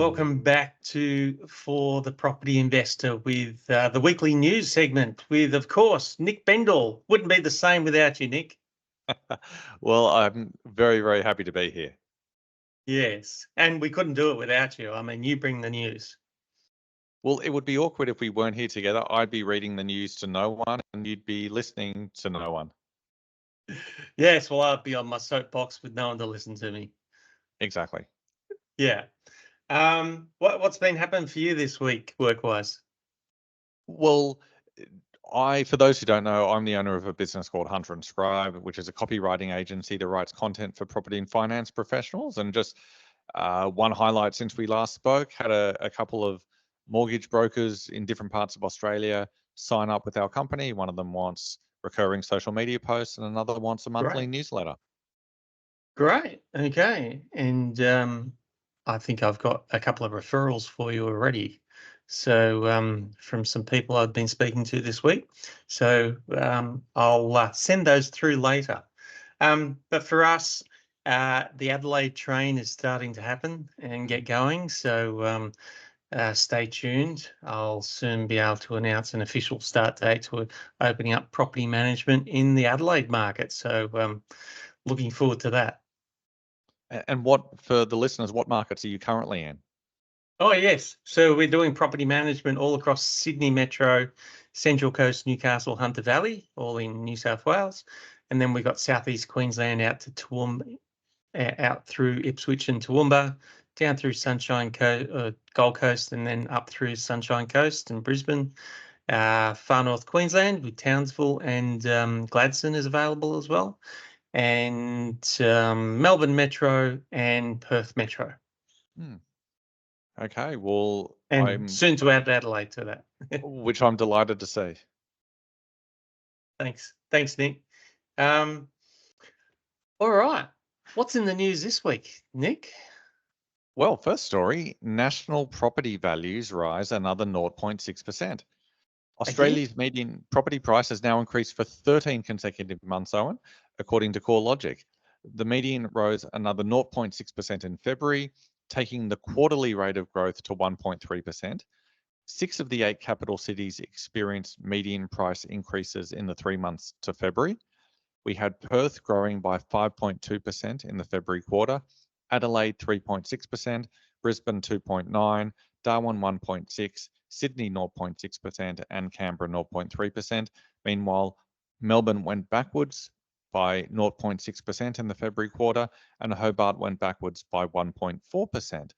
welcome back to For the Property Investor with the weekly news segment with, of course, Nick Bendall. Wouldn't be the same without you, Nick. Well, I'm very, very happy to be here. Yes, and we couldn't do it without you. I mean, you bring the news. Well, it would be awkward if we weren't here together. I'd be reading the news to no one and you'd be listening to no one. Yes, well, I'd be on my soapbox with no one to listen to me. Exactly. Yeah. What's been happening for you this week, work-wise? Well, for those who don't know, I'm the owner of a business called Hunter and Scribe, which is a copywriting agency that writes content for property and finance professionals. And just one highlight since we last spoke, had a couple of mortgage brokers in different parts of Australia sign up with our company. One of them wants recurring social media posts and another wants a monthly newsletter. Great. Okay. And I think I've got a couple of referrals for you already. So from some people I've been speaking to this week. So I'll send those through later. But for us, the Adelaide train is starting to happen and get going. So stay tuned. I'll soon be able to announce an official start date to opening up property management in the Adelaide market. So looking forward to that. And for the listeners, what markets are you currently in? Oh, yes. So we're doing property management all across Sydney Metro, Central Coast, Newcastle, Hunter Valley, all in New South Wales. And then we've got Southeast Queensland out to Toowoomba, out through Ipswich and Toowoomba, down through Gold Coast, and then up through Sunshine Coast and Brisbane. Far North Queensland with Townsville and Gladstone is available as well. And Melbourne Metro and Perth Metro. Okay, well, and soon to add Adelaide to that. Which I'm delighted to see. Thanks, Nick. All right, what's in the news this week, Nick? Well, first story, national property values rise another 0.6%. Australia's median property price has now increased for 13 consecutive months, Owen, according to CoreLogic. The median rose another 0.6% in February, taking the quarterly rate of growth to 1.3%. 6 of the 8 capital cities experienced median price increases in the 3 months to February. We had Perth growing by 5.2% in the February quarter, Adelaide 3.6%, Brisbane 2.9%, Darwin 1.6%, Sydney 0.6%, and Canberra 0.3%. Meanwhile, Melbourne went backwards by 0.6% in the February quarter, and Hobart went backwards by 1.4%.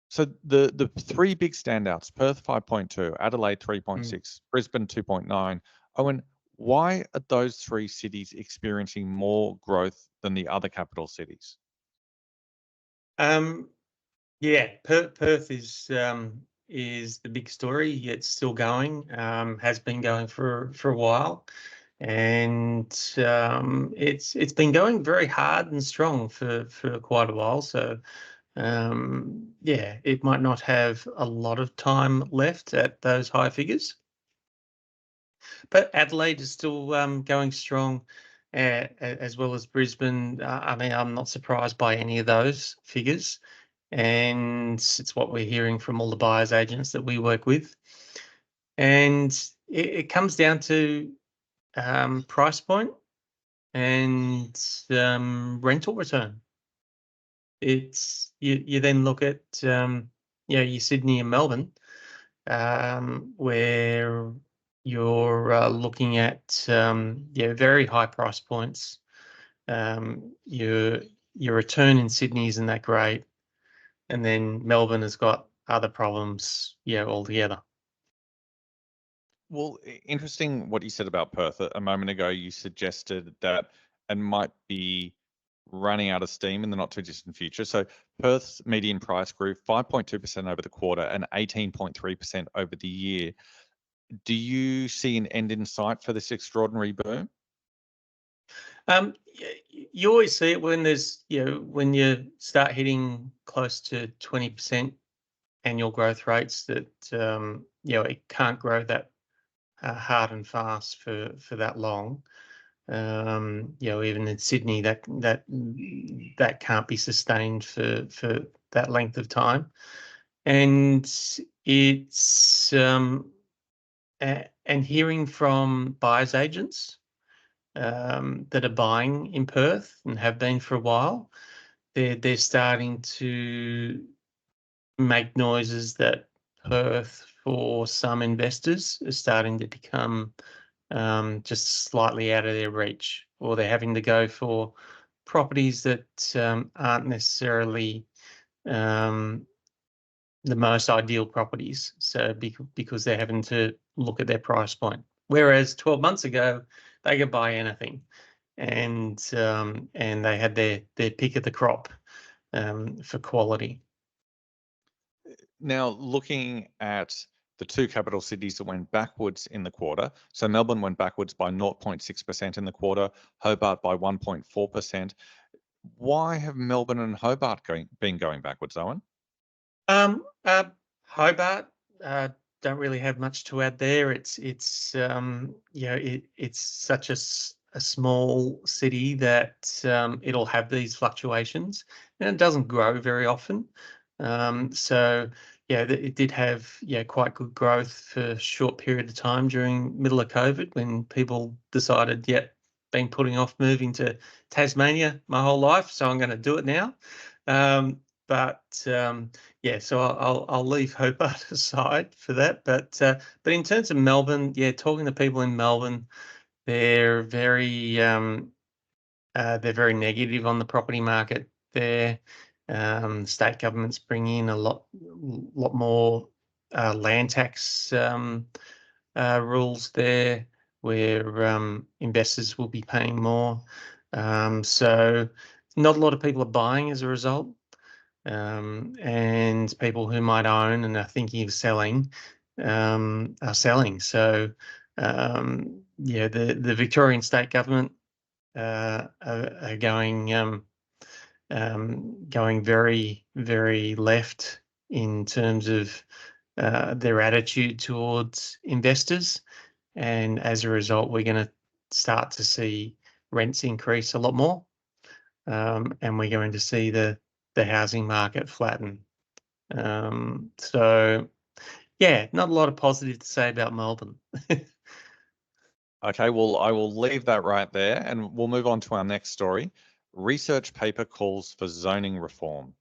So the 3 big standouts, Perth 5.2, Adelaide 3.6, Brisbane 2.9. Owen, why are those 3 cities experiencing more growth than the other capital cities? Yeah, Perth is the big story. It's still going, has been going for a while, and it's been going very hard and strong for quite a while. So yeah, it might not have a lot of time left at those high figures. But Adelaide is still going strong, as well as Brisbane. I mean, I'm not surprised by any of those figures, and it's what we're hearing from all the buyers agents that we work with. And it comes down to price point and rental return. It's you then look at your Sydney and Melbourne, where you're looking at very high price points. Your return in Sydney isn't that great, and then Melbourne has got other problems altogether. Well, interesting what you said about Perth. A moment ago, you suggested that it might be running out of steam in the not too distant future. So Perth's median price grew 5.2% over the quarter and 18.3% over the year. Do you see an end in sight for this extraordinary boom? You always see it when there's when you start hitting close to 20% annual growth rates that it can't grow that hard and fast for that long. Even in Sydney, that can't be sustained for that length of time. and it's and hearing from buyers agents that are buying in Perth and have been for a while, they're starting to make noises that Perth, for some investors, is starting to become just slightly out of their reach, or they're having to go for properties that aren't necessarily the most ideal properties. So because they're having to look at their price point, whereas 12 months ago they could buy anything, and they had their pick of the crop for quality. Now, looking at the two capital cities that went backwards in the quarter, so Melbourne went backwards by 0.6% in the quarter, Hobart by 1.4%. Why have Melbourne and Hobart been going backwards, Owen? Hobart, don't really have much to add there. It's such a small city that it'll have these fluctuations, and it doesn't grow very often. So yeah, it did have quite good growth for a short period of time during middle of COVID, when people decided, been putting off moving to Tasmania my whole life, so I'm going to do it now. Yeah, so I'll leave Hobart aside for that. But in terms of Melbourne, talking to people in Melbourne, they're very negative on the property market there. State government's bringing in a lot more land tax rules there, where investors will be paying more. So not a lot of people are buying as a result. And people who might own and are thinking of selling are selling. So the Victorian state government are going very, very left in terms of their attitude towards investors, and as a result, we're going to start to see rents increase a lot more, and we're going to see the housing market flatten. So yeah, not a lot of positive to say about Melbourne. Okay, well, I will leave that right there and we'll move on to our next story. Research paper calls for zoning reform.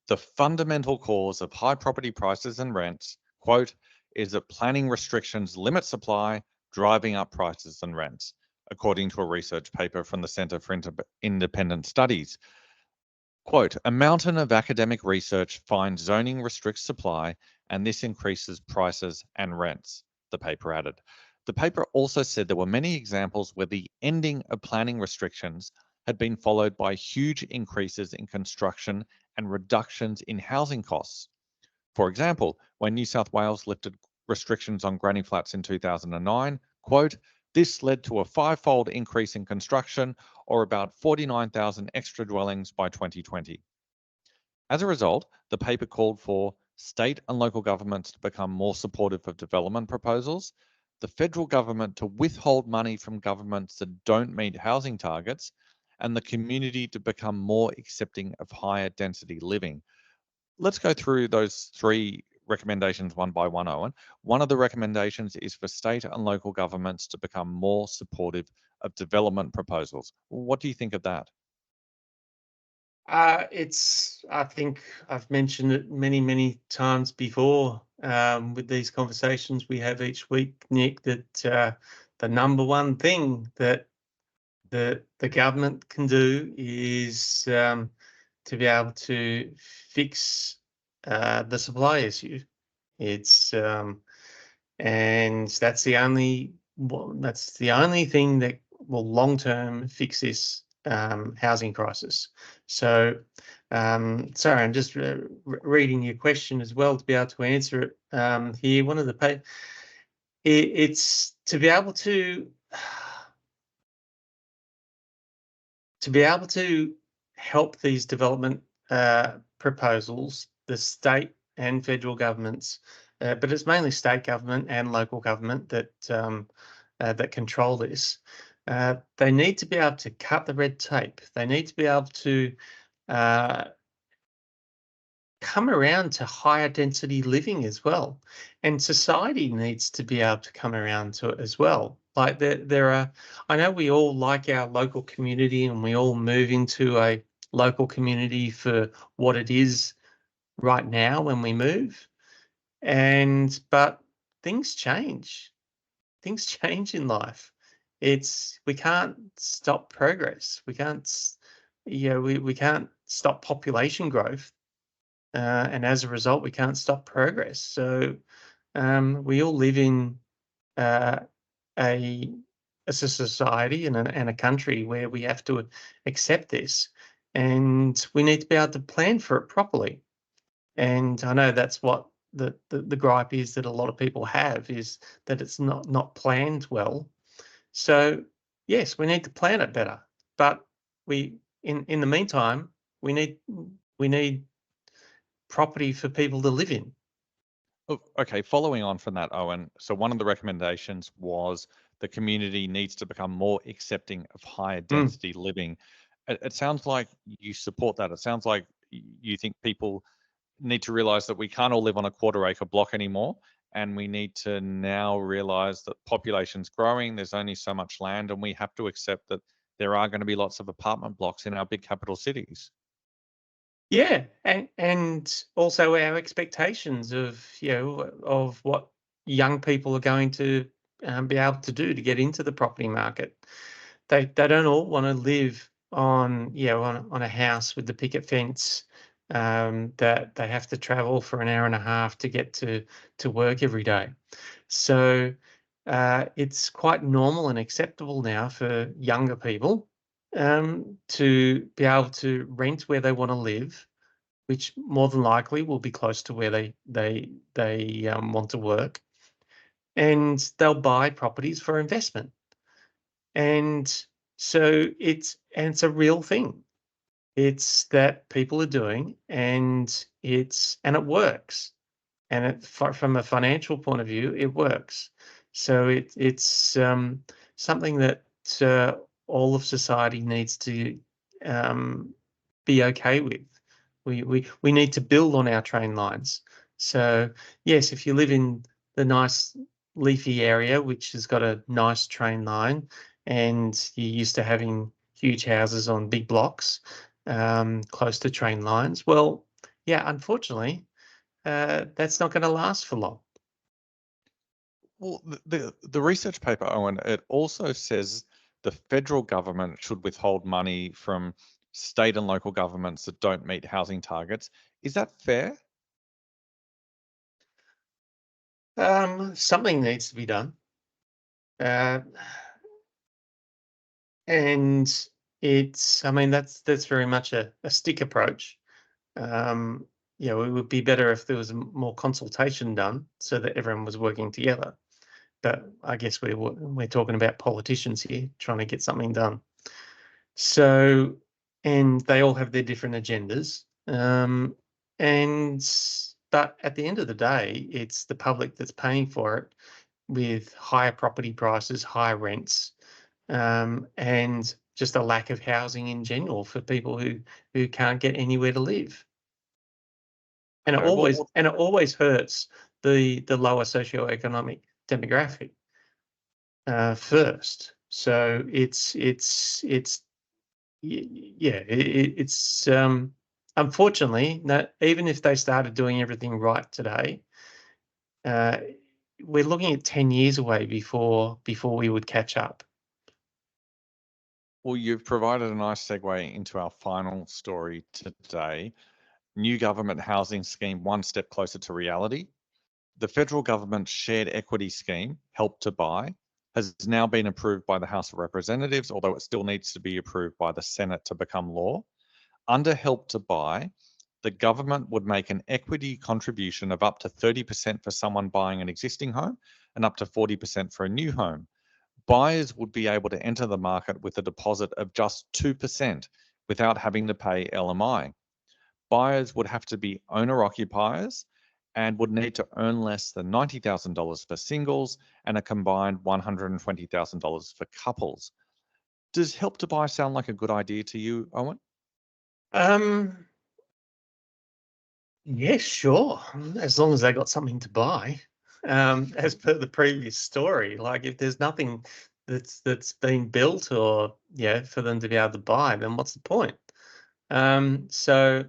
The fundamental cause of high property prices and rents, quote, is that planning restrictions limit supply, driving up prices and rents, according to a research paper from the Centre for Independent Studies. Quote, a mountain of academic research finds zoning restricts supply and this increases prices and rents, the paper added. The paper also said there were many examples where the ending of planning restrictions had been followed by huge increases in construction and reductions in housing costs. For example, when New South Wales lifted restrictions on granny flats in 2009, quote, this led to a five-fold increase in construction, or about 49,000 extra dwellings by 2020. As a result, the paper called for state and local governments to become more supportive of development proposals, the federal government to withhold money from governments that don't meet housing targets, and the community to become more accepting of higher density living. Let's go through those three recommendations one by one, Owen. One of the recommendations is for state and local governments to become more supportive of development proposals. What do you think of that? I think I've mentioned it many, many times before with these conversations we have each week, Nick, that the number one thing that the government can do is to be able to fix the supply issue. It's and that's the only thing that will long term fix this housing crisis. So sorry, I'm just reading your question as well to be able to answer it here. One of the it's to be able to help these development proposals, the state and federal governments, but it's mainly state government and local government that control this. They need to be able to cut the red tape. They need to be able to come around to higher density living as well, and society needs to be able to come around to it as well. Like there are, I know we all like our local community and we all move into a local community for what it is right now when we move, but things change. Things change in life. We can't stop progress. We can't, we can't stop population growth, and as a result, we can't stop progress. So we all live in uh, a society and a country where we have to accept this, and we need to be able to plan for it properly. And I know that's what the gripe is that a lot of people have, is that it's not planned well. So yes, we need to plan it better, but we in the meantime we need property for people to live in. Oh, okay, following on from that, Owen. So one of the recommendations was the community needs to become more accepting of higher density living. It sounds like you support that. It sounds like you think people need to realize that we can't all live on a quarter acre block anymore. And we need to now realize that population's growing, there's only so much land, and we have to accept that there are going to be lots of apartment blocks in our big capital cities. Yeah, and also our expectations of of what young people are going to be able to do to get into the property market. They don't all want to live on on a house with the picket fence, that they have to travel for an hour and a half to get to work every day. So it's quite normal and acceptable now for younger people to be able to rent where they want to live, which more than likely will be close to where they want to work, and they'll buy properties for investment. And so it's a real thing. It's that people are doing, and it works. And from a financial point of view, it works. So it's something that uh, all of society needs to um, be okay with. We need to build on our train lines. So yes, if you live in the nice leafy area, which has got a nice train line, and you're used to having huge houses on big blocks close to train lines, well, yeah, unfortunately, that's not going to last for long. Well, the research paper, Owen, it also says the federal government should withhold money from state and local governments that don't meet housing targets. Is that fair? Something needs to be done, uh, and I mean, that's very much a stick approach. Um, it would be better if there was more consultation done so that everyone was working together. But I guess we're talking about politicians here trying to get something done. So, and they all have their different agendas. And but at the end of the day, it's the public that's paying for it with higher property prices, higher rents, and just a lack of housing in general for people who can't get anywhere to live. And Okay, well, it always hurts the lower socioeconomic demographic first. So it's unfortunately that even if they started doing everything right today, uh, we're looking at 10 years away before we would catch up. well, you've provided a nice segue into our final story today. New government housing scheme one step closer to reality. The federal government's shared equity scheme, Help to Buy, has now been approved by the House of Representatives, although it still needs to be approved by the Senate to become law. Under Help to Buy, the government would make an equity contribution of up to 30% for someone buying an existing home and up to 40% for a new home. Buyers would be able to enter the market with a deposit of just 2% without having to pay LMI. Buyers would have to be owner occupiers and would need to earn less than $90,000 for singles and a combined $120,000 for couples. Does Help to Buy sound like a good idea to you, Owen? Um, Yes, sure. As long as they got something to buy. As per the previous story, like if there's nothing that's been built or for them to be able to buy, then what's the point? So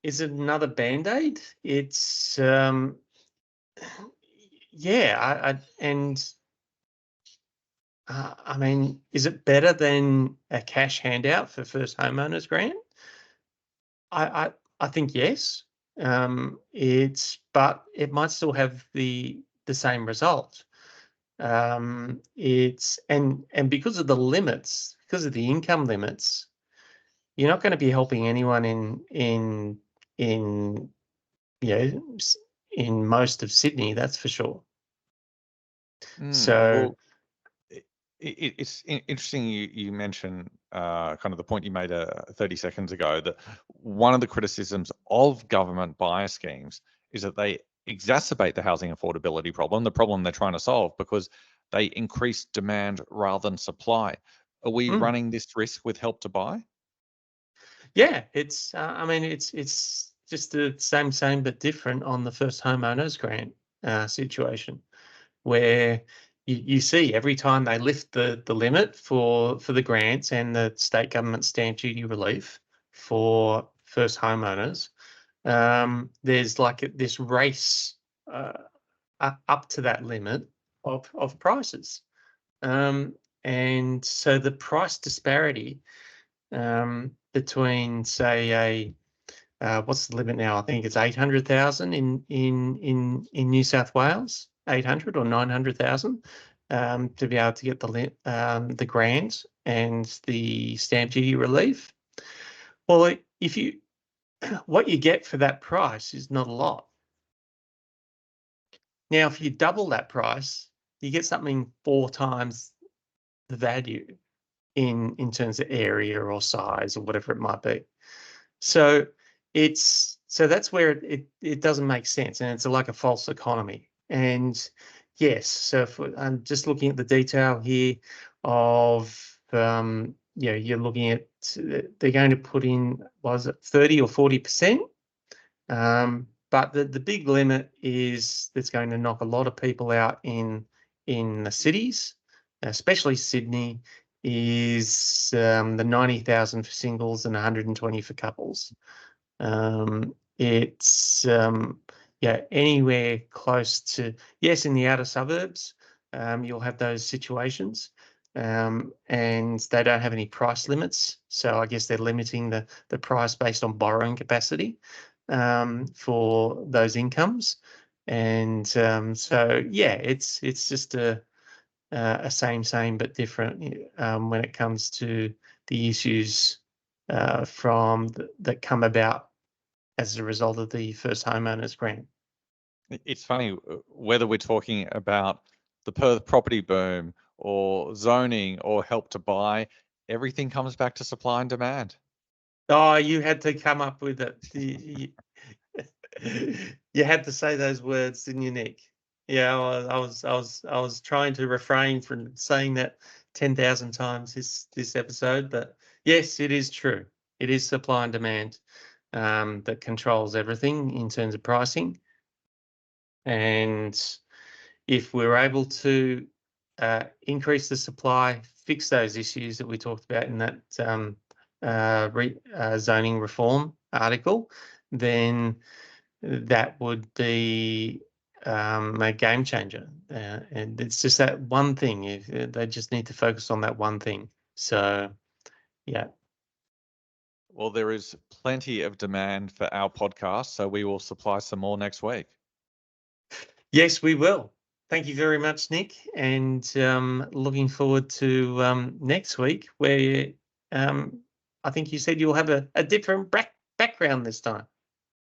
is it another band-aid? It's yeah, I mean, is it better than a cash handout for first homeowners grant? I I I think yes. But it might still have the same result. It's and because of the limits, because of the income limits, you're not going to be helping anyone in you know in most of Sydney, that's for sure. So Well, it's interesting you mention kind of the point you made 30 seconds ago, that one of the criticisms of government buyer schemes is that they exacerbate the housing affordability problem, the problem they're trying to solve, because they increase demand rather than supply. Are we mm, running this risk with Help to Buy? yeah, it's I mean it's just the same but different on the first homeowners grant situation, where you see every time they lift the limit for the grants and the state government stamp duty relief for first homeowners, there's like this race uh, up to that limit of prices. Um, and so the price disparity between, say, what's the limit now? I think it's 800,000 in New South Wales, 800 or 900,000 to be able to get the grant and the stamp duty relief. Well, if you what you get for that price is not a lot. Now, if you double that price, you get something 4 times the value in terms of area or size or whatever it might be. So that's where it doesn't make sense, and it's like a false economy. And yes, so if I'm just looking at the detail here of you're looking at they're going to put in, was it 30 or 40%? But the big limit is that's going to knock a lot of people out in the cities, especially Sydney, is the 90,000 for singles and 120 for couples. It's anywhere close to, yes, in the outer suburbs, you'll have those situations. And they don't have any price limits, so I guess they're limiting the price based on borrowing capacity for those incomes. And so it's just a same but different when it comes to the issues that come about as a result of the first homeowners grant. It's funny whether we're talking about the Perth property boom or zoning or Help to Buy, everything comes back to supply and demand. Oh, you had to come up with it. You had to say those words, didn't you, Nick? Yeah, I was trying to refrain from saying that 10,000 times this episode, but yes, it is true. It is supply and demand that controls everything in terms of pricing. And if we're able to increase the supply, fix those issues that we talked about in that zoning reform article, then that would be a game changer. And it's just that one thing. If they just need to focus on that one thing. So, yeah. Well, there is plenty of demand for our podcast, so we will supply some more next week. Yes, we will. Thank you very much, Nick. And looking forward to next week, where I think you said you'll have a different background this time.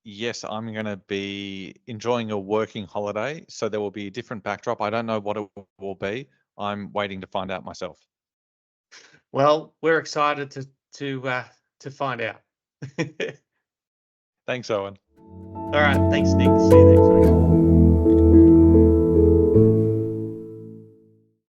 Yes, I'm going to be enjoying a working holiday, so there will be a different backdrop. I don't know what it will be. I'm waiting to find out myself. Well, we're excited to find out. Thanks, Owen. All right. Thanks, Nick. See you next week.